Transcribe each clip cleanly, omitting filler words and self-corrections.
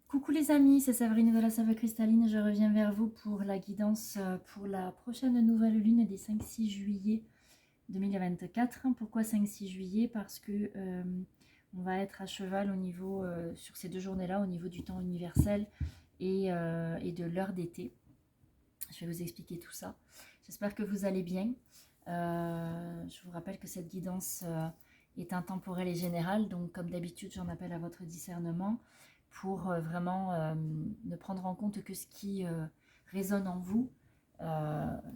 Coucou les amis, c'est Séverine de la Save Cristalline. Je reviens vers vous pour la guidance pour la prochaine nouvelle lune des 5-6 juillet 2024. Pourquoi 5-6 juillet? Parce que on va être à cheval au niveau, sur ces deux journées-là, au niveau du temps universel et de l'heure d'été. Je vais vous expliquer tout ça. J'espère que vous allez bien. Je vous rappelle que cette guidance est intemporelle et générale. Donc comme d'habitude, j'en appelle à votre discernement pour vraiment ne prendre en compte que ce qui résonne en vous.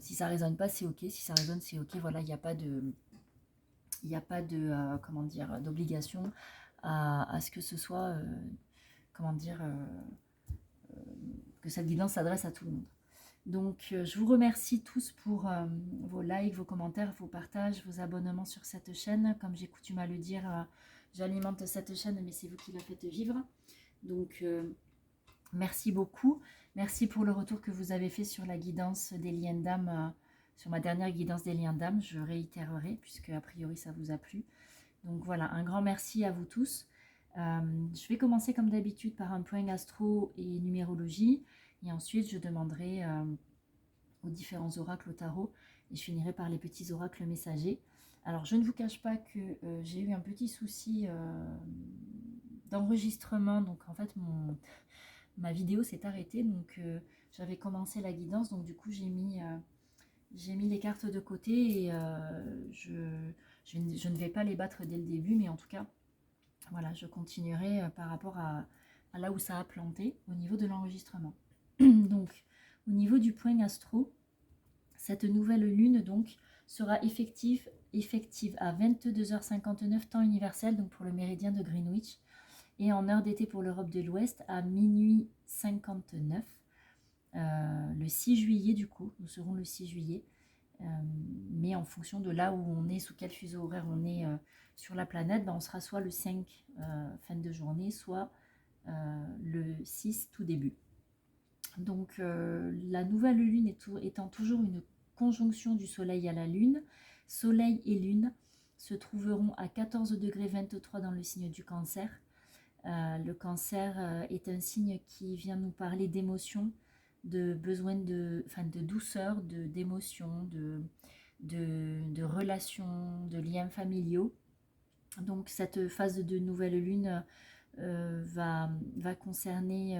Si ça résonne pas, c'est ok. Si ça résonne, c'est ok. Voilà, il n'y a pas de, comment dire, d'obligation à ce que ce soit, comment dire, que cette guidance s'adresse à tout le monde. Donc, je vous remercie tous pour vos likes, vos commentaires, vos partages, vos abonnements sur cette chaîne. Comme j'ai coutume à le dire, j'alimente cette chaîne, mais c'est vous qui la faites vivre. Donc, merci beaucoup. Merci pour le retour que vous avez fait sur la guidance des liens d'âme, sur ma dernière guidance des liens d'âme. Je réitérerai, puisque a priori ça vous a plu. Donc voilà, un grand merci à vous tous. Je vais commencer comme d'habitude par un point astro et numérologie. Et ensuite, je demanderai aux différents oracles au tarot. Et je finirai par les petits oracles messagers. Alors, je ne vous cache pas que j'ai eu un petit souci d'enregistrement. Donc, en fait, ma vidéo s'est arrêtée. Donc, j'avais commencé la guidance. Donc, du coup, j'ai mis les cartes de côté. Et je ne vais pas les battre dès le début. Mais en tout cas, voilà, je continuerai par rapport à là où ça a planté au niveau de l'enregistrement. Donc, au niveau du point astro, cette nouvelle lune donc sera effective à 22h59 temps universel, donc pour le méridien de Greenwich, et en heure d'été pour l'Europe de l'Ouest à minuit 59. Le 6 juillet du coup, nous serons le 6 juillet, mais en fonction de là où on est, sous quel fuseau horaire on est sur la planète, on sera soit le 5 fin de journée, soit le 6 tout début. Donc la nouvelle lune étant toujours une conjonction du soleil à la lune, soleil et lune se trouveront à 14,23 dans le signe du cancer. Le cancer est un signe qui vient nous parler d'émotion, de besoin de douceur, d'émotion, de relations, de liens familiaux. Donc cette phase de nouvelle lune va concerner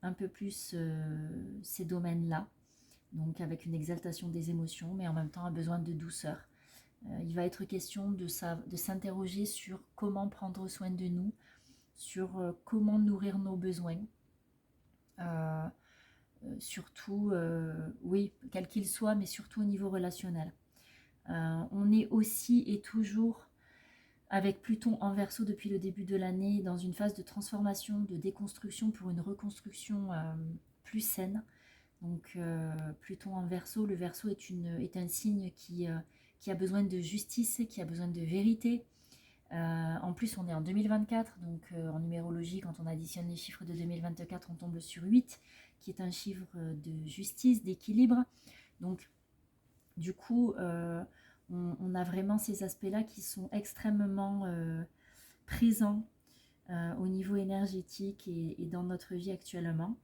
un peu plus ces domaines-là, donc avec une exaltation des émotions, mais en même temps un besoin de douceur. Il va être question de s'interroger sur comment prendre soin de nous, sur comment nourrir nos besoins, surtout, oui, quel qu'il soit, mais surtout au niveau relationnel. On est aussi et toujours avec Pluton en Verseau depuis le début de l'année, dans une phase de transformation, de déconstruction pour une reconstruction plus saine. Donc Pluton en Verseau, le Verseau est un signe qui a besoin de justice, qui a besoin de vérité. En plus, on est en 2024, donc en numérologie, quand on additionne les chiffres de 2024, on tombe sur 8, qui est un chiffre de justice, d'équilibre. Donc, du coup, on a vraiment ces aspects-là qui sont extrêmement présents au niveau énergétique et dans notre vie actuellement.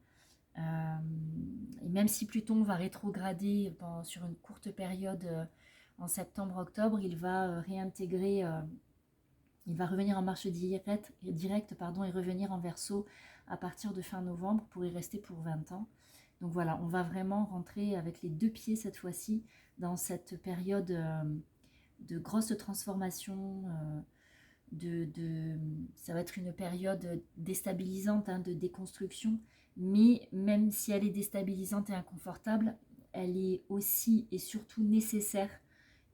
Et même si Pluton va rétrograder sur une courte période en septembre-octobre, il va réintégrer, il va revenir en marche directe et revenir en Verseau à partir de fin novembre pour y rester pour 20 ans. Donc voilà, on va vraiment rentrer avec les deux pieds cette fois-ci dans cette période de grosse transformation. Ça va être une période déstabilisante, de déconstruction, mais même si elle est déstabilisante et inconfortable, elle est aussi et surtout nécessaire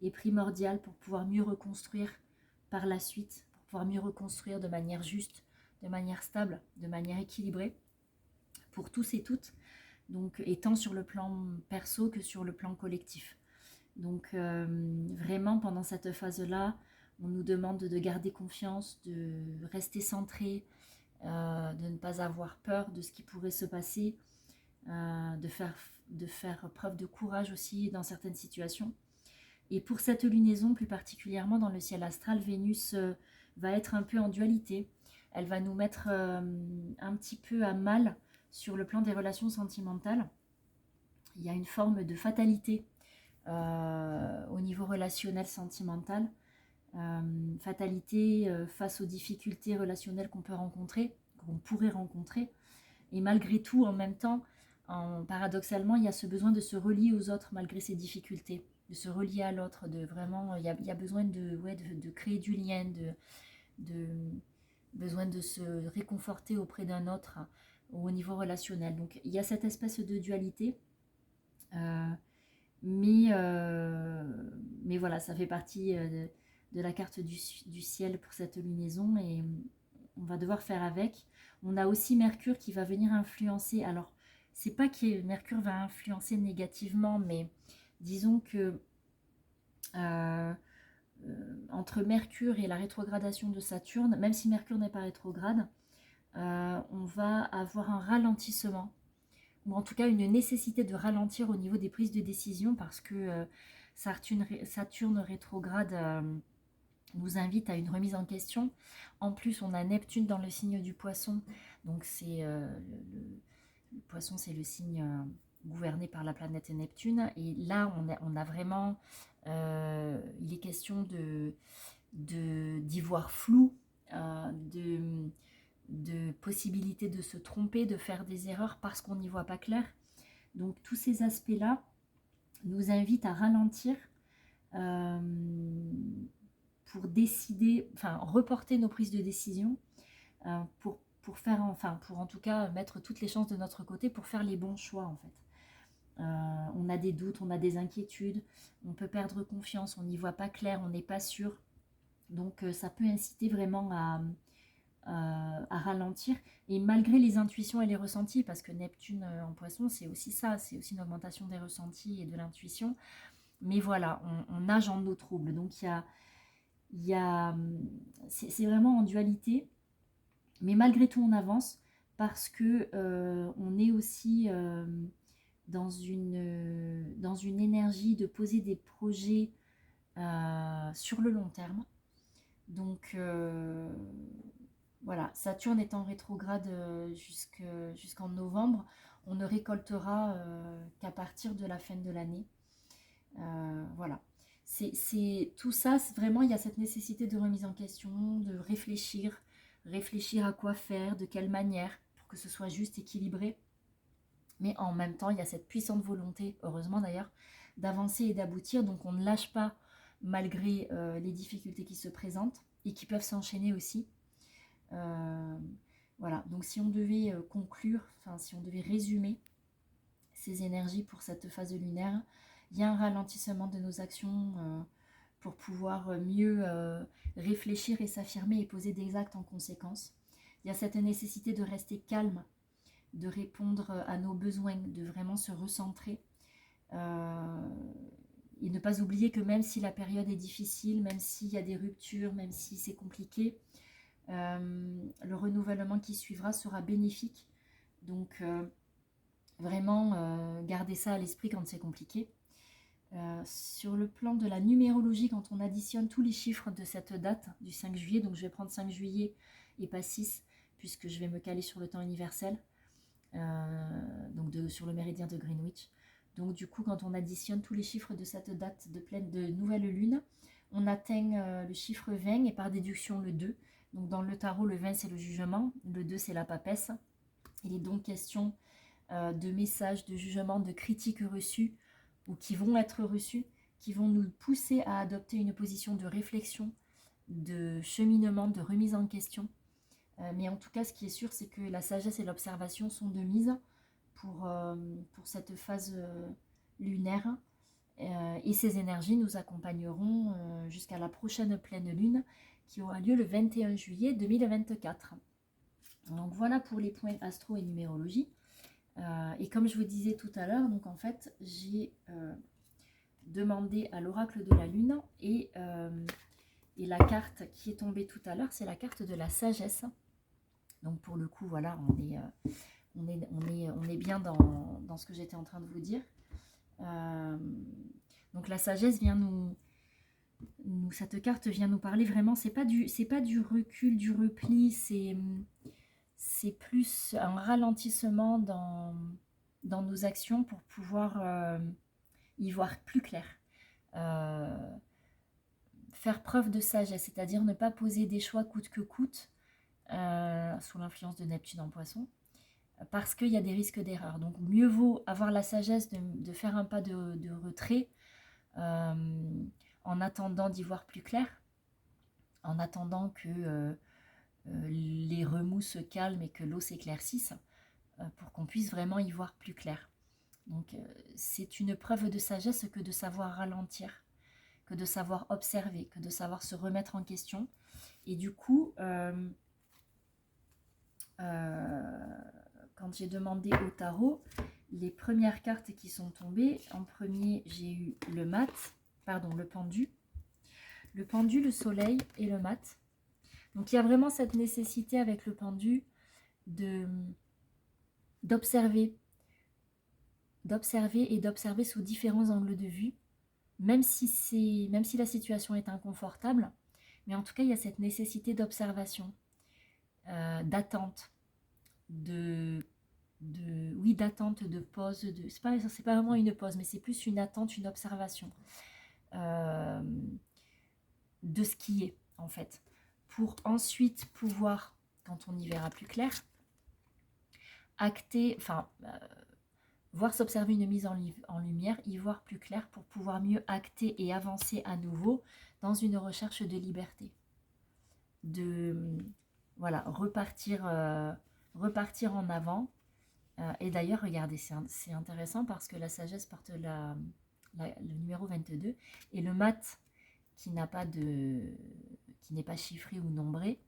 et primordiale pour pouvoir mieux reconstruire par la suite, pour pouvoir mieux reconstruire de manière juste, de manière stable, de manière équilibrée pour tous et toutes, donc tant sur le plan perso que sur le plan collectif. Donc vraiment pendant cette phase-là, on nous demande de garder confiance, de rester centré, de ne pas avoir peur de ce qui pourrait se passer, de faire preuve de courage aussi dans certaines situations. Et pour cette lunaison, plus particulièrement dans le ciel astral, Vénus va être un peu en dualité. elle va nous mettre un petit peu à mal sur le plan des relations sentimentales. Il y a une forme de fatalité au niveau relationnel sentimental. Fatalité face aux difficultés relationnelles qu'on peut rencontrer, qu'on pourrait rencontrer. Et malgré tout, en même temps, paradoxalement, il y a ce besoin de se relier aux autres malgré ces difficultés, de se relier à l'autre, de vraiment, il y a besoin de créer du lien, de besoin de se réconforter auprès d'un autre au niveau relationnel. Donc il y a cette espèce de dualité, euh, mais voilà, ça fait partie de la carte du ciel pour cette lunaison et on va devoir faire avec. On a aussi Mercure qui va venir influencer. Alors, c'est pas que Mercure va influencer négativement, mais disons que entre Mercure et la rétrogradation de Saturne, même si Mercure n'est pas rétrograde, on va avoir un ralentissement, ou en tout cas une nécessité de ralentir au niveau des prises de décision parce que Saturne rétrograde nous invite à une remise en question. En plus, on a Neptune dans le signe du Poisson, donc c'est le Poisson, c'est le signe gouverné par la planète Neptune. Et là, on a vraiment, il est question d'y voir flou, de possibilité de se tromper, de faire des erreurs parce qu'on n'y voit pas clair. Donc tous ces aspects-là nous invitent à ralentir pour décider, enfin reporter nos prises de décision pour faire, enfin pour en tout cas mettre toutes les chances de notre côté pour faire les bons choix en fait. On a des doutes, on a des inquiétudes, on peut perdre confiance, on n'y voit pas clair, on n'est pas sûr. Donc ça peut inciter vraiment à ralentir. Et malgré les intuitions et les ressentis, parce que Neptune en Poisson, c'est aussi ça, c'est aussi une augmentation des ressentis et de l'intuition. Mais voilà, on nage en eau trouble. Donc c'est vraiment en dualité. Mais malgré tout, on avance parce que on est aussi dans une énergie de poser des projets sur le long terme. Donc voilà, Saturne est en rétrograde jusqu'en novembre. On ne récoltera qu'à partir de la fin de l'année. Voilà. C'est tout ça, vraiment, il y a cette nécessité de remise en question, de réfléchir à quoi faire, de quelle manière, pour que ce soit juste, équilibré. Mais en même temps, il y a cette puissante volonté, heureusement d'ailleurs, d'avancer et d'aboutir. Donc on ne lâche pas malgré les difficultés qui se présentent et qui peuvent s'enchaîner aussi. Voilà, donc si on devait conclure, enfin si on devait résumer ces énergies pour cette phase lunaire, il y a un ralentissement de nos actions pour pouvoir mieux réfléchir et s'affirmer et poser des actes en conséquence. Il y a cette nécessité de rester calme, de répondre à nos besoins, de vraiment se recentrer et ne pas oublier que même si la période est difficile, même s'il y a des ruptures, même si c'est compliqué, le renouvellement qui suivra sera bénéfique. Donc vraiment garder ça à l'esprit quand c'est compliqué. Sur le plan de la numérologie, quand on additionne tous les chiffres de cette date du 5 juillet, donc je vais prendre 5 juillet et pas 6 puisque je vais me caler sur le temps universel, donc sur le méridien de Greenwich. Donc du coup, quand on additionne tous les chiffres de cette date de nouvelle lune, on atteint le chiffre 20 et par déduction le 2. Donc dans le tarot, le 20 c'est le jugement, le 2 c'est la papesse. Il est donc question de messages, de jugements, de critiques reçues ou qui vont être reçues, qui vont nous pousser à adopter une position de réflexion, de cheminement, de remise en question. Mais en tout cas, ce qui est sûr, c'est que la sagesse et l'observation sont de mise pour cette phase lunaire. Et ces énergies nous accompagneront jusqu'à la prochaine pleine lune qui aura lieu le 21 juillet 2024. Donc voilà pour les points astro et numérologie. Et comme je vous disais tout à l'heure, donc en fait, j'ai demandé à l'oracle de la lune et la carte qui est tombée tout à l'heure, c'est la carte de la sagesse. Donc pour le coup, voilà, on est bien dans ce que j'étais en train de vous dire. Donc la sagesse vient Cette carte vient nous parler vraiment, c'est pas du recul, du repli, c'est plus un ralentissement dans nos actions pour pouvoir y voir plus clair. Faire preuve de sagesse, c'est-à-dire ne pas poser des choix coûte que coûte, sous l'influence de Neptune en Poisson, parce qu'il y a des risques d'erreur. Donc mieux vaut avoir la sagesse de faire un pas de retrait, en attendant d'y voir plus clair, en attendant que les remous se calment et que l'eau s'éclaircisse, pour qu'on puisse vraiment y voir plus clair. Donc c'est une preuve de sagesse que de savoir ralentir, que de savoir observer, que de savoir se remettre en question. Et du coup, quand j'ai demandé au tarot, les premières cartes qui sont tombées, en premier j'ai eu le pendu, le soleil et le mat. Donc il y a vraiment cette nécessité avec le pendu d'observer et d'observer sous différents angles de vue, même si la situation est inconfortable, mais en tout cas il y a cette nécessité d'observation, d'attente, d'attente, de pause, c'est pas vraiment une pause, mais c'est plus une attente, une observation de ce qui est en fait, pour ensuite pouvoir, quand on y verra plus clair, acter, voir s'observer une mise en lumière, y voir plus clair pour pouvoir mieux acter et avancer à nouveau dans une recherche de liberté, de repartir en avant. Et d'ailleurs, regardez, c'est intéressant parce que la sagesse porte le numéro 22 et le mat qui n'est pas chiffré ou nombré,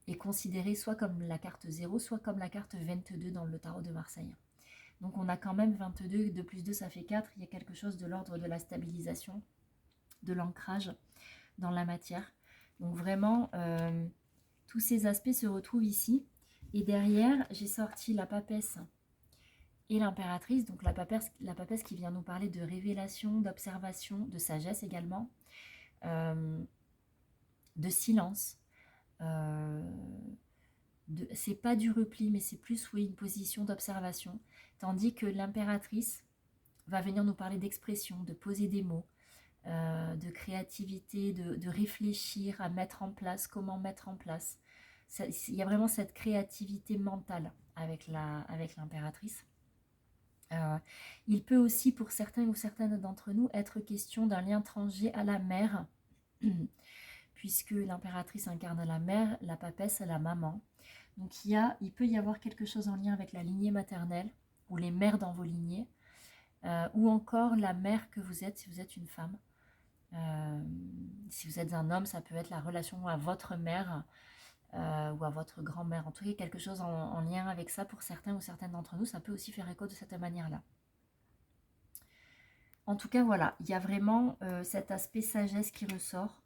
est considéré soit comme la carte 0, soit comme la carte 22 dans le tarot de Marseille. Donc on a quand même 22, 2 plus 2 ça fait 4, il y a quelque chose de l'ordre de la stabilisation, de l'ancrage dans la matière. Donc vraiment, tous ces aspects se retrouvent ici. Et derrière, j'ai sorti la papesse et l'impératrice. Donc la papesse qui vient nous parler de révélation, d'observation, de sagesse également, de silence. C'est pas du repli, mais c'est plus une position d'observation. Tandis que l'impératrice va venir nous parler d'expression, de poser des mots, de créativité, de réfléchir à mettre en place, comment mettre en place. Il y a vraiment cette créativité mentale avec l'impératrice. Il peut aussi, pour certains ou certaines d'entre nous, être question d'un lien étranger à la mère, puisque l'impératrice incarne la mère, la papesse, la maman. Donc il peut y avoir quelque chose en lien avec la lignée maternelle, ou les mères dans vos lignées, ou encore la mère que vous êtes si vous êtes une femme. Si vous êtes un homme, ça peut être la relation à votre mère ou à votre grand-mère. En tout cas, quelque chose en lien avec ça pour certains ou certaines d'entre nous. Ça peut aussi faire écho de cette manière-là. En tout cas, voilà, il y a vraiment cet aspect sagesse qui ressort.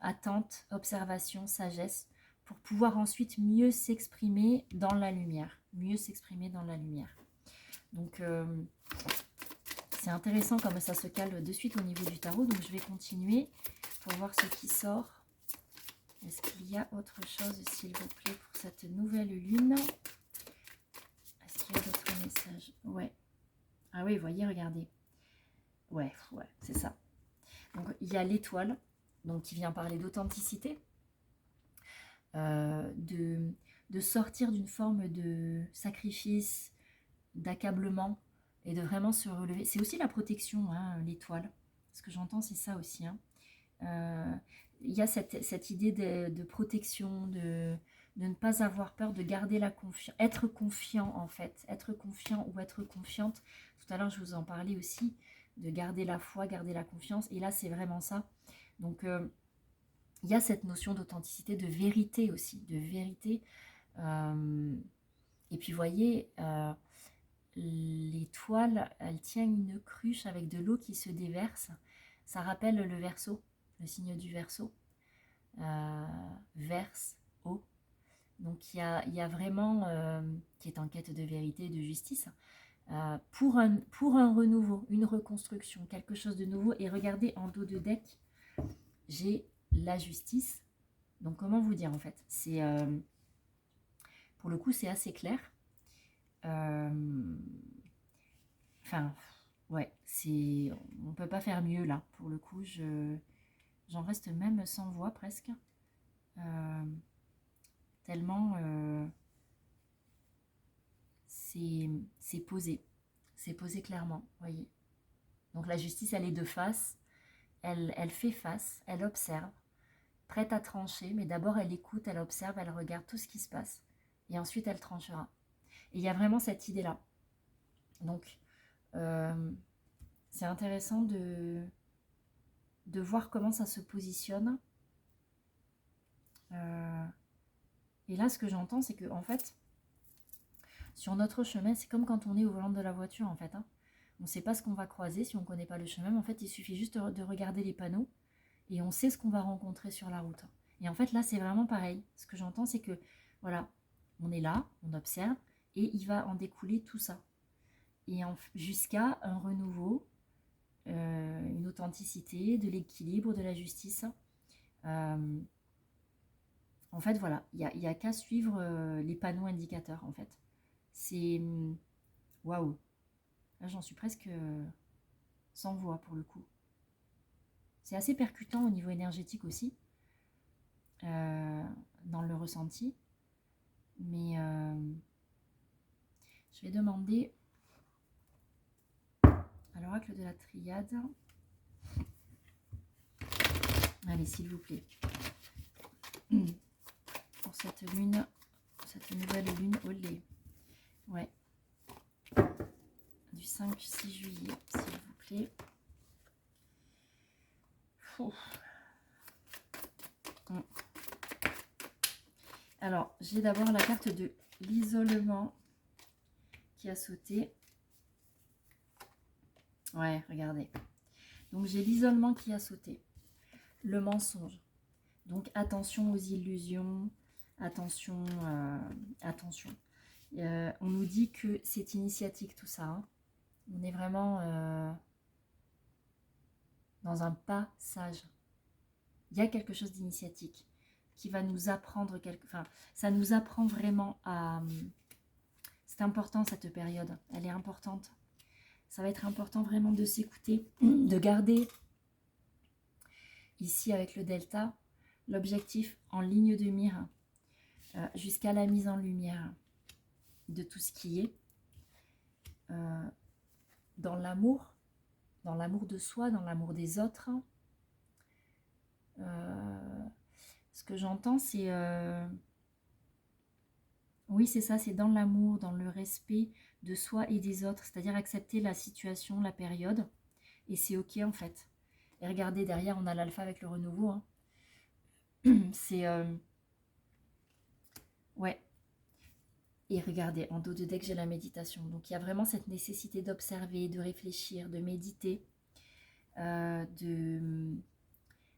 Attente, observation, sagesse, pour pouvoir ensuite mieux s'exprimer dans la lumière. Mieux s'exprimer dans la lumière. Donc, c'est intéressant comme ça se cale de suite au niveau du tarot. Donc, je vais continuer pour voir ce qui sort. Est-ce qu'il y a autre chose, s'il vous plaît, pour cette nouvelle lune? Est-ce qu'il y a d'autres messages? Ouais. Ah oui, vous voyez, regardez. Ouais, c'est ça. Donc, il y a l'étoile, donc qui vient parler d'authenticité, de sortir d'une forme de sacrifice, d'accablement, et de vraiment se relever. C'est aussi la protection, hein, l'étoile. Ce que j'entends, c'est ça aussi. Hein. Il y a cette idée de protection, de ne pas avoir peur, de garder la confiance, être confiant en fait, être confiant ou être confiante. Tout à l'heure, je vous en parlais aussi, de garder la foi, garder la confiance. Et là, c'est vraiment ça. Donc, il y a cette notion d'authenticité, de vérité aussi, de vérité. Et puis, vous voyez, l'étoile, elle tient une cruche avec de l'eau qui se déverse. Ça rappelle le Verseau, le signe du Verseau. Verse, eau. Donc il y a vraiment, qui est en quête de vérité et de justice, pour un renouveau, une reconstruction, quelque chose de nouveau. Et regardez, en dos de deck, j'ai la justice. Donc comment vous dire en fait, c'est pour le coup c'est assez clair. Enfin, ouais, on peut pas faire mieux là. Pour le coup, j'en reste même sans voix presque. Tellement c'est posé. C'est posé clairement, voyez. Donc la justice, elle est de face. Elle fait face, elle observe, prête à trancher, mais d'abord elle écoute, elle observe, elle regarde tout ce qui se passe. Et ensuite elle tranchera. Et il y a vraiment cette idée-là. Donc, c'est intéressant de voir comment ça se positionne. Et là, ce que j'entends, c'est que, en fait, sur notre chemin, c'est comme quand on est au volant de la voiture, en fait. Hein. On ne sait pas ce qu'on va croiser si on ne connaît pas le chemin. Mais en fait, il suffit juste de regarder les panneaux et on sait ce qu'on va rencontrer sur la route. Et en fait, là, c'est vraiment pareil. Ce que j'entends, c'est que, voilà, on est là, on observe, et il va en découler tout ça. Et jusqu'à un renouveau, une authenticité, de l'équilibre, de la justice. En fait, voilà, il y a qu'à suivre les panneaux indicateurs, en fait. C'est... Waouh. Là, j'en suis presque sans voix, pour le coup. C'est assez percutant au niveau énergétique aussi, dans le ressenti. Mais je vais demander à l'oracle de la triade. Allez, s'il vous plaît. Pour cette lune, cette nouvelle lune au lait. Ouais. Du 5-6 juillet, s'il vous plaît. Alors, j'ai d'abord la carte de l'isolement qui a sauté. Ouais, regardez. Donc, j'ai l'isolement qui a sauté. Le mensonge. Donc, attention aux illusions. Attention, attention. On nous dit que c'est initiatique tout ça. Hein. On est vraiment dans un passage. Il y a quelque chose d'initiatique qui va nous apprendre enfin, ça nous apprend vraiment à... C'est important cette période, elle est importante. Ça va être important vraiment de s'écouter, de garder ici avec le delta l'objectif en ligne de mire jusqu'à la mise en lumière de tout ce qui est dans l'amour de soi, dans l'amour des autres. Ce que j'entends, c'est... oui, c'est ça, c'est dans l'amour, dans le respect de soi et des autres, c'est-à-dire accepter la situation, la période, et c'est ok en fait. Et regardez, derrière, on a l'alpha avec le renouveau. Hein. C'est... ouais. Et regardez, en dos de deck, j'ai la méditation. Donc, il y a vraiment cette nécessité d'observer, de réfléchir, de méditer,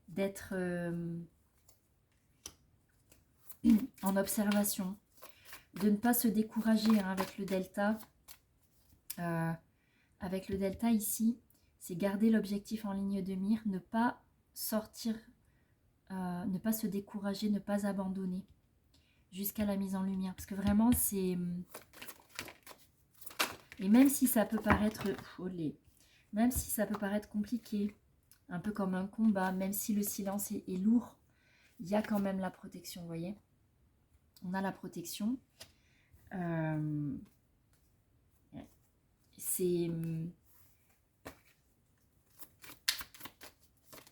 d'être en observation, de ne pas se décourager hein, avec le delta. Avec le delta ici, c'est garder l'objectif en ligne de mire, ne pas sortir, ne pas se décourager, ne pas abandonner jusqu'à la mise en lumière. Parce que vraiment, c'est... Et même si ça peut paraître... Même si ça peut paraître compliqué, un peu comme un combat, même si le silence est lourd, il y a quand même la protection, vous voyez. On a la protection. C'est...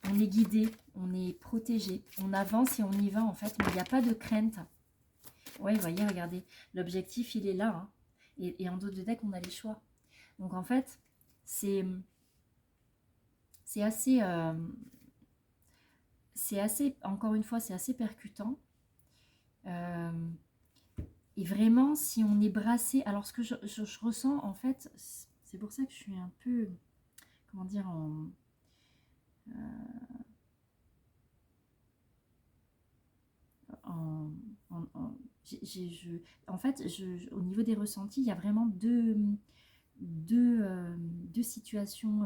On est guidé, on est protégé, on avance et on y va en fait, mais il n'y a pas de crainte. Ouais, vous voyez, regardez, l'objectif il est là. Hein. Et en dos de deck, on a les choix. Donc en fait, c'est assez, encore une fois, c'est assez percutant. Et vraiment, si on est brassé, alors ce que je ressens en fait, c'est pour ça que je suis un peu, comment dire, en fait, au niveau des ressentis, il y a vraiment deux situations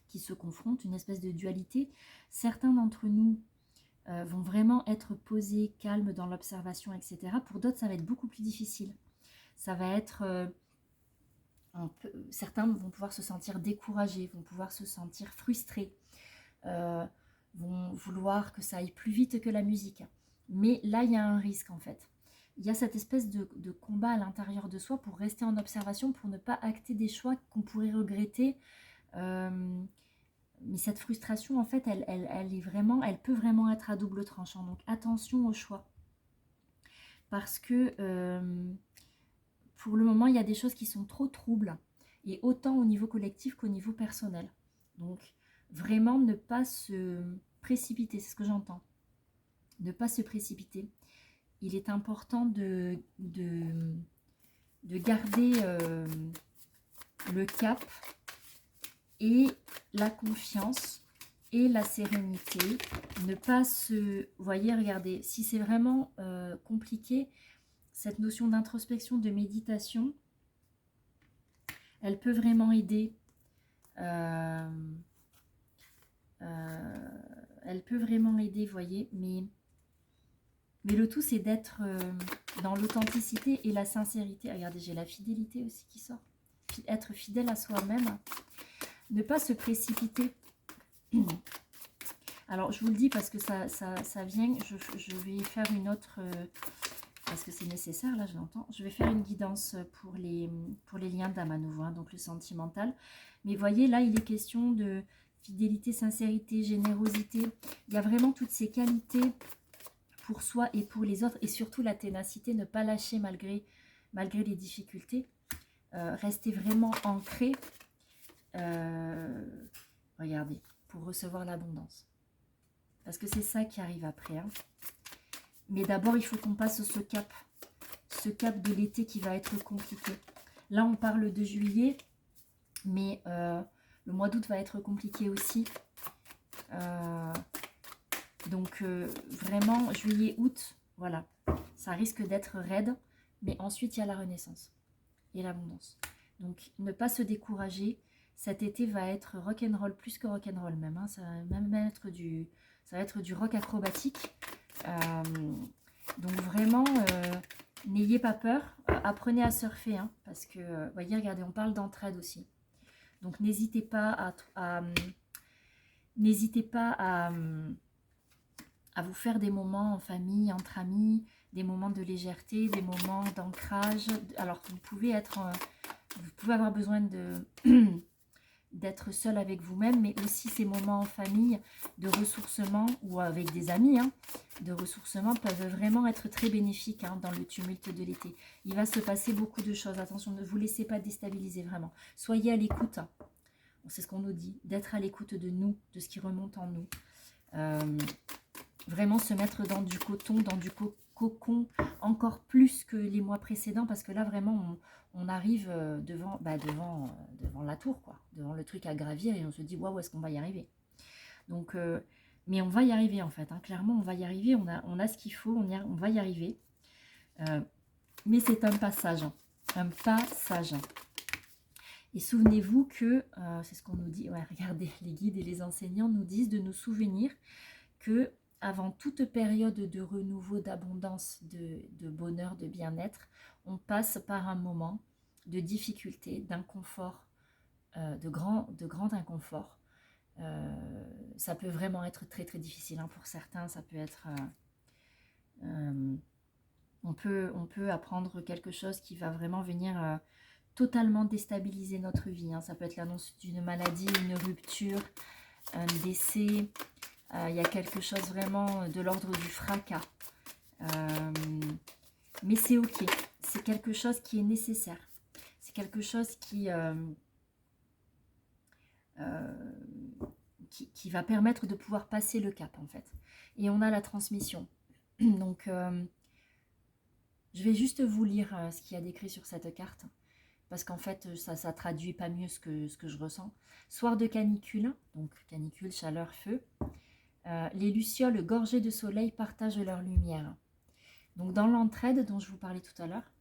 qui se confrontent, une espèce de dualité. Certains d'entre nous vont vraiment être posés, calmes dans l'observation, etc. Pour d'autres, ça va être beaucoup plus difficile. Ça va être... certains vont pouvoir se sentir découragés, vont pouvoir se sentir frustrés, vont vouloir que ça aille plus vite que la musique. Mais là, il y a un risque en fait. Il y a cette espèce de combat à l'intérieur de soi pour rester en observation, pour ne pas acter des choix qu'on pourrait regretter. Mais cette frustration, en fait, elle peut vraiment être à double tranchant. Donc attention aux choix. Parce que pour le moment, il y a des choses qui sont trop troubles. Et autant au niveau collectif qu'au niveau personnel. Donc vraiment ne pas se précipiter, c'est ce que j'entends. Ne pas se précipiter. Il est important de garder le cap et la confiance et la sérénité. Ne pas se... Vous voyez, regardez, si c'est vraiment compliqué, cette notion d'introspection, de méditation, elle peut vraiment aider. Elle peut vraiment aider, vous voyez, mais le tout, c'est d'être dans l'authenticité et la sincérité. Regardez, j'ai la fidélité aussi qui sort. Être fidèle à soi-même. Ne pas se précipiter. Alors, je vous le dis parce que ça vient. Je vais faire une autre... parce que c'est nécessaire, là, je l'entends. Je vais faire une guidance pour les liens d'âme à nouveau, hein, donc le sentimental. Mais voyez, là, il est question de fidélité, sincérité, générosité. Il y a vraiment toutes ces qualités pour soi et pour les autres, et surtout la ténacité, ne pas lâcher malgré les difficultés, rester vraiment ancré, regardez, pour recevoir l'abondance, parce que c'est ça qui arrive après, hein. Mais d'abord il faut qu'on passe ce cap de l'été qui va être compliqué. Là on parle de juillet, mais le mois d'août va être compliqué aussi. Donc vraiment juillet, août, voilà, ça risque d'être raide, mais ensuite il y a la renaissance et l'abondance. Donc ne pas se décourager, cet été va être rock'n'roll, plus que rock'n'roll même, hein. Ça va même être du rock acrobatique. Donc vraiment, n'ayez pas peur, apprenez à surfer, hein, parce que, vous voyez, regardez, on parle d'entraide aussi. Donc n'hésitez pas à vous faire des moments en famille, entre amis, des moments de légèreté, des moments d'ancrage. Alors vous pouvez avoir besoin d'être seul avec vous-même, mais aussi ces moments en famille de ressourcement ou avec des amis, hein, de ressourcement peuvent vraiment être très bénéfiques, hein, dans le tumulte de l'été. Il va se passer beaucoup de choses. Attention, ne vous laissez pas déstabiliser vraiment. Soyez à l'écoute. C'est ce qu'on nous dit, d'être à l'écoute de nous, de ce qui remonte en nous. Vraiment se mettre dans du coton, dans du cocon, encore plus que les mois précédents, parce que là vraiment on arrive devant la tour, quoi, devant le truc à gravir, et on se dit waouh, est-ce qu'on va y arriver? Donc mais on va y arriver en fait, hein, clairement on va y arriver, on a ce qu'il faut, on va y arriver, mais c'est un passage, hein, un passage. Et souvenez-vous que, c'est ce qu'on nous dit, ouais, regardez, les guides et les enseignants nous disent de nous souvenir que avant toute période de renouveau, d'abondance, de bonheur, de bien-être, on passe par un moment de difficulté, d'inconfort, de grand inconfort. Ça peut vraiment être très très difficile, hein, pour certains. Ça peut être... on peut apprendre quelque chose qui va vraiment venir totalement déstabiliser notre vie, hein. Ça peut être l'annonce d'une maladie, une rupture, un décès. Il y a quelque chose vraiment de l'ordre du fracas. Mais c'est ok. C'est quelque chose qui est nécessaire. C'est quelque chose qui va permettre de pouvoir passer le cap, en fait. Et on a la transmission. Donc, je vais juste vous lire ce qu'il y a décrit sur cette carte, parce qu'en fait, ça traduit pas mieux ce que je ressens. Soir de canicule, donc canicule, chaleur, feu. Les lucioles gorgées de soleil partagent leur lumière. Donc dans l'entraide dont je vous parlais tout à l'heure,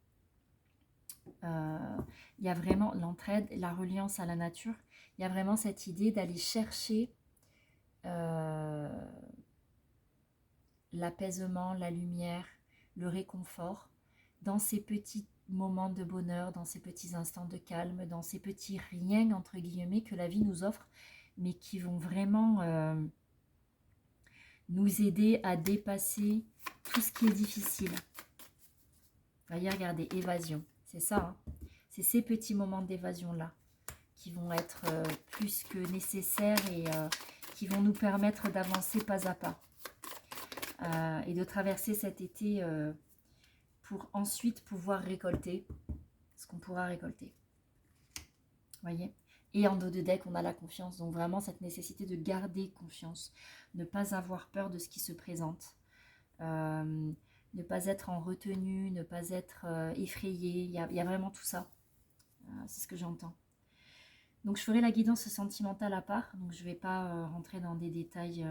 Il y a vraiment l'entraide, la reliance à la nature. Il y a vraiment cette idée d'aller chercher l'apaisement, la lumière, le réconfort dans ces petits moments de bonheur, dans ces petits instants de calme, dans ces petits riens entre guillemets que la vie nous offre, mais qui vont vraiment nous aider à dépasser tout ce qui est difficile. Voyez, regardez, évasion, c'est ça, hein. C'est ces petits moments d'évasion-là qui vont être plus que nécessaires et qui vont nous permettre d'avancer pas à pas. Et de traverser cet été pour ensuite pouvoir récolter ce qu'on pourra récolter. Voyez. Et en dos de deck, on a la confiance. Donc vraiment, cette nécessité de garder confiance. Ne pas avoir peur de ce qui se présente. Ne pas être en retenue, ne pas être effrayé. Il y a vraiment tout ça. C'est ce que j'entends. Donc je ferai la guidance sentimentale à part. Donc je ne vais pas rentrer dans des détails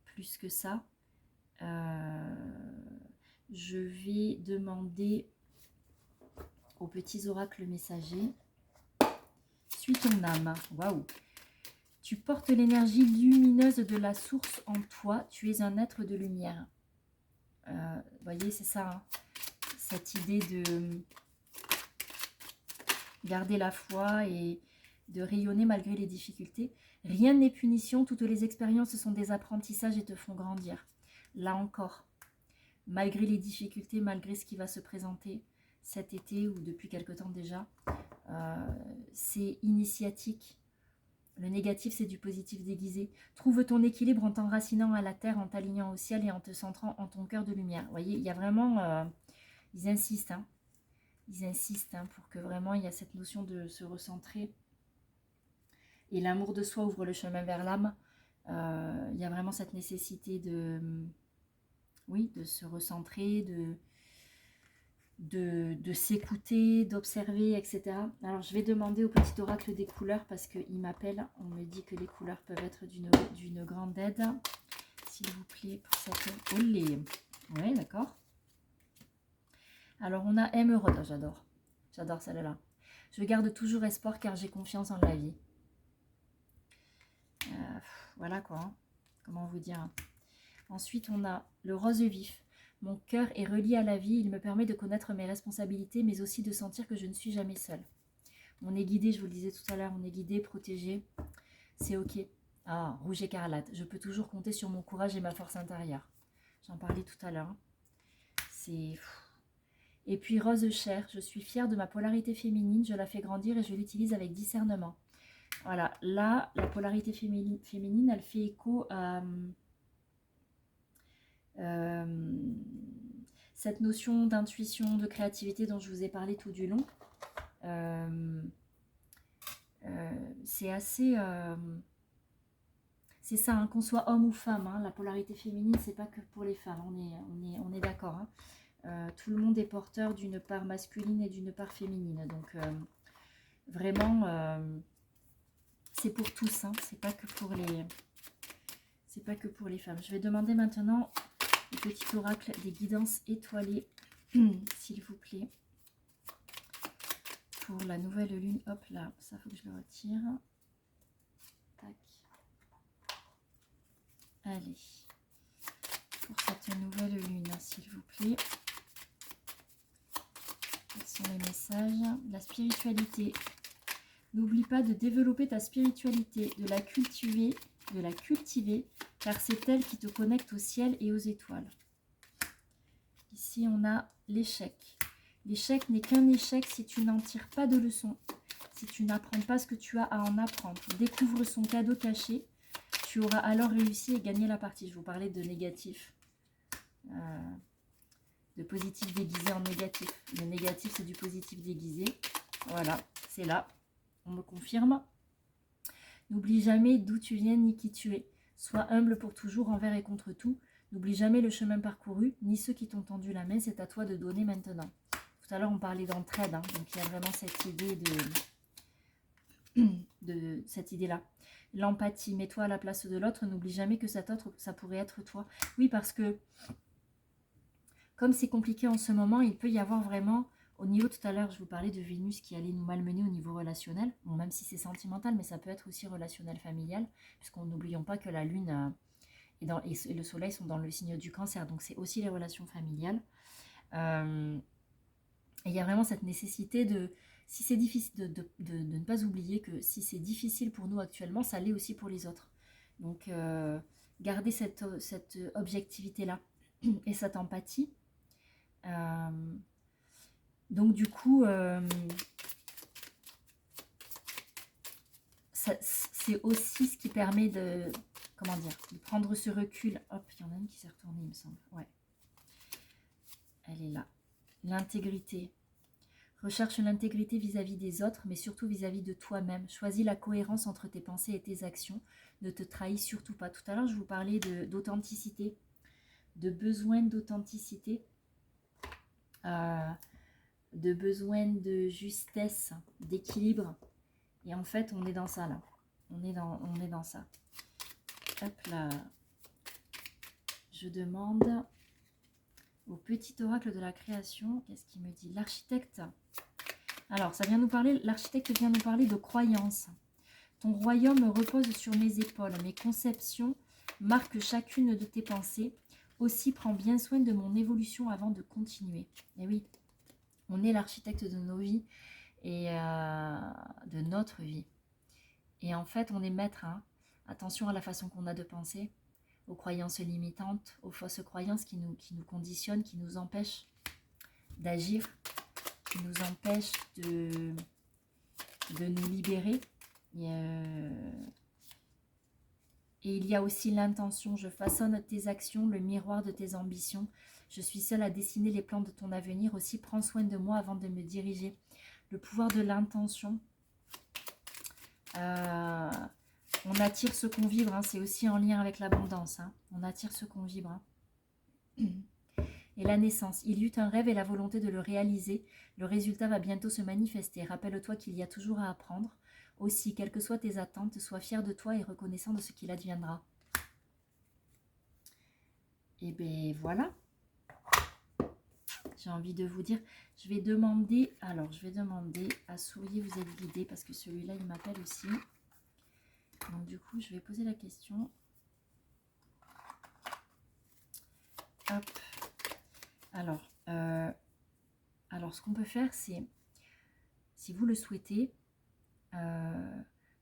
plus que ça. Je vais demander aux petits oracles messagers. Suis ton âme. Waouh! Tu portes l'énergie lumineuse de la source en toi. Tu es un être de lumière. Voyez, c'est ça. Hein, cette idée de garder la foi et de rayonner malgré les difficultés. Rien n'est punition. Toutes les expériences sont des apprentissages et te font grandir. Là encore, malgré les difficultés, malgré ce qui va se présenter cet été ou depuis quelque temps déjà, c'est initiatique. Le négatif, c'est du positif déguisé. Trouve ton équilibre en t'enracinant à la terre, en t'alignant au ciel et en te centrant en ton cœur de lumière. Vous voyez, il y a vraiment... ils insistent, hein. Ils insistent hein, pour que vraiment il y a cette notion de se recentrer. Et l'amour de soi ouvre le chemin vers l'âme. Il y a vraiment cette nécessité de... oui, de se recentrer, de s'écouter, d'observer, etc. Alors, je vais demander au petit oracle des couleurs parce qu'il m'appelle. On me dit que les couleurs peuvent être d'une grande aide. S'il vous plaît, pour cette... Olé. Oui, d'accord. Alors, on a émeraude. Oh, j'adore. J'adore celle-là. Je garde toujours espoir car j'ai confiance en la vie. Voilà quoi. Hein. Comment vous dire. Ensuite, on a le rose vif. Mon cœur est relié à la vie, il me permet de connaître mes responsabilités, mais aussi de sentir que je ne suis jamais seule. On est guidé, je vous le disais tout à l'heure, on est guidé, protégé, c'est ok. Ah, rouge écarlate, je peux toujours compter sur mon courage et ma force intérieure. J'en parlais tout à l'heure. C'est... Et puis rose chair, je suis fière de ma polarité féminine, je la fais grandir et je l'utilise avec discernement. Voilà, là, la polarité féminine, elle fait écho à... cette notion d'intuition, de créativité dont je vous ai parlé tout du long, c'est assez... c'est ça, hein, qu'on soit homme ou femme, hein, la polarité féminine, c'est pas que pour les femmes, on est d'accord. Hein. Tout le monde est porteur d'une part masculine et d'une part féminine, donc vraiment, c'est pour tous, hein, c'est pas que pour les femmes. Je vais demander maintenant le petit oracle des guidances étoilées, s'il vous plaît, pour la nouvelle lune. Hop là, ça faut que je le retire. Tac. Allez, pour cette nouvelle lune, s'il vous plaît. Quels sont les messages? La spiritualité. N'oublie pas de développer ta spiritualité, de la cultiver, car c'est elle qui te connecte au ciel et aux étoiles. Ici, on a l'échec. L'échec n'est qu'un échec si tu n'en tires pas de leçon, si tu n'apprends pas ce que tu as à en apprendre. Découvre son cadeau caché, tu auras alors réussi et gagné la partie. Je vous parlais de négatif, de positif déguisé en négatif. Le négatif, c'est du positif déguisé. Voilà, c'est là. On me confirme. N'oublie jamais d'où tu viens ni qui tu es. Sois humble pour toujours envers et contre tout. N'oublie jamais le chemin parcouru, ni ceux qui t'ont tendu la main. C'est à toi de donner maintenant. Tout à l'heure, on parlait d'entraide. Hein, donc, il y a vraiment cette idée de cette idée-là. L'empathie. Mets-toi à la place de l'autre. N'oublie jamais que cet autre, ça pourrait être toi. Oui, parce que comme c'est compliqué en ce moment, il peut y avoir vraiment Au niveau tout à l'heure, je vous parlais de Vénus qui allait nous malmener au niveau relationnel. Bon, même si c'est sentimental, mais ça peut être aussi relationnel familial, puisqu'on n'oublions pas que la Lune et le Soleil sont dans le signe du Cancer, donc c'est aussi les relations familiales. Et il y a vraiment cette nécessité si c'est difficile, de ne pas oublier que si c'est difficile pour nous actuellement, ça l'est aussi pour les autres. Donc, garder cette objectivité-là et cette empathie. Donc, du coup, c'est aussi ce qui permet de prendre ce recul. Hop, il y en a une qui s'est retournée, il me semble. Ouais. Elle est là. L'intégrité. Recherche l'intégrité vis-à-vis des autres, mais surtout vis-à-vis de toi-même. Choisis la cohérence entre tes pensées et tes actions. Ne te trahis surtout pas. Tout à l'heure, je vous parlais d'authenticité, de besoin d'authenticité, de besoin de justesse, d'équilibre. Et en fait, on est dans ça, là. On est dans ça. Hop là. Je demande au petit oracle de la création, qu'est-ce qu'il me dit? L'architecte. Alors, ça vient nous parler, l'architecte vient nous parler de croyance. Ton royaume repose sur mes épaules. Mes conceptions marquent chacune de tes pensées. Aussi, prends bien soin de mon évolution avant de continuer. Et oui, on est l'architecte de nos vies et de notre vie. Et en fait, on est maître. Hein. Attention à la façon qu'on a de penser, aux croyances limitantes, aux fausses croyances qui nous conditionnent, qui nous empêchent d'agir, qui nous empêchent de nous libérer. Et il y a aussi l'intention. Je façonne tes actions, le miroir de tes ambitions. Je suis seule à dessiner les plans de ton avenir. Aussi, prends soin de moi avant de me diriger. Le pouvoir de l'intention. On attire ce qu'on vibre. Hein. C'est aussi en lien avec l'abondance. Hein. On attire ce qu'on vibre. Hein. Et la naissance. Il y eut un rêve et la volonté de le réaliser. Le résultat va bientôt se manifester. Rappelle-toi qu'il y a toujours à apprendre. Aussi, quelles que soient tes attentes, sois fier de toi et reconnaissant de ce qu'il adviendra. Et bien voilà. J'ai envie de vous dire, je vais demander à Souriez, vous êtes guidé, parce que celui-là, il m'appelle aussi. Donc du coup, je vais poser la question. Hop. Alors ce qu'on peut faire, c'est, si vous le souhaitez,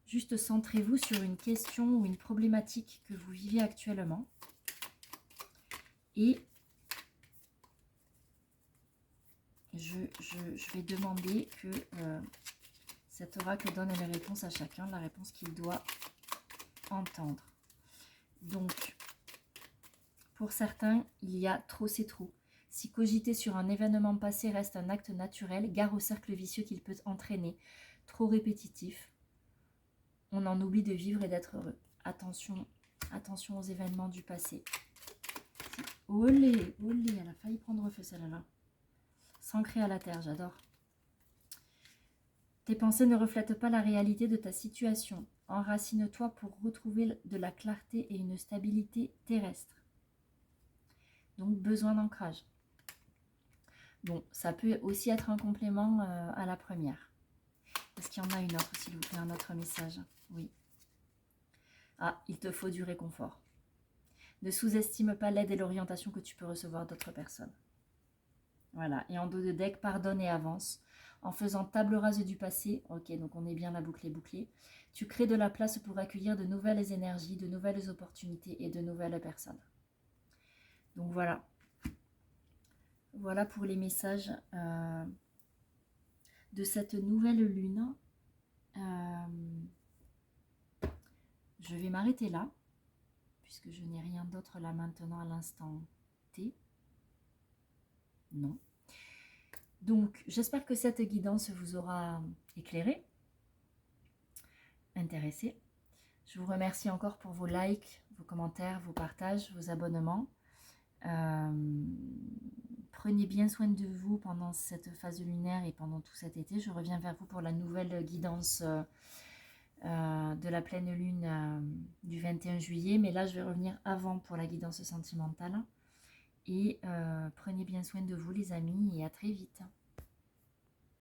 juste centrez-vous sur une question ou une problématique que vous vivez actuellement. Et je vais demander que cet oracle donne les réponses à chacun, la réponse qu'il doit entendre. Donc, pour certains, il y a trop, c'est trop. Si cogiter sur un événement passé reste un acte naturel, gare au cercle vicieux qu'il peut entraîner. Trop répétitif, on en oublie de vivre et d'être heureux. Attention, attention aux événements du passé. Olé, olé, elle a failli prendre feu celle-là. S'ancrer à la terre, j'adore. Tes pensées ne reflètent pas la réalité de ta situation. Enracine-toi pour retrouver de la clarté et une stabilité terrestre. Donc, besoin d'ancrage. Bon, ça peut aussi être un complément à la première. Est-ce qu'il y en a une autre, s'il vous plaît, un autre message? Oui. Ah, il te faut du réconfort. Ne sous-estime pas l'aide et l'orientation que tu peux recevoir d'autres personnes. Voilà, et en dos de deck, pardonne et avance. En faisant table rase du passé, ok, donc on est bien la boucle est bouclée, tu crées de la place pour accueillir de nouvelles énergies, de nouvelles opportunités et de nouvelles personnes. Donc voilà. Voilà pour les messages de cette nouvelle lune. Je vais m'arrêter là, puisque je n'ai rien d'autre là maintenant à l'instant T. Non. Donc, j'espère que cette guidance vous aura éclairé, intéressé. Je vous remercie encore pour vos likes, vos commentaires, vos partages, vos abonnements. Prenez bien soin de vous pendant cette phase lunaire et pendant tout cet été. Je reviens vers vous pour la nouvelle guidance de la pleine lune du 21 juillet. Mais là, je vais revenir avant pour la guidance sentimentale. Et prenez bien soin de vous les amis et à très vite.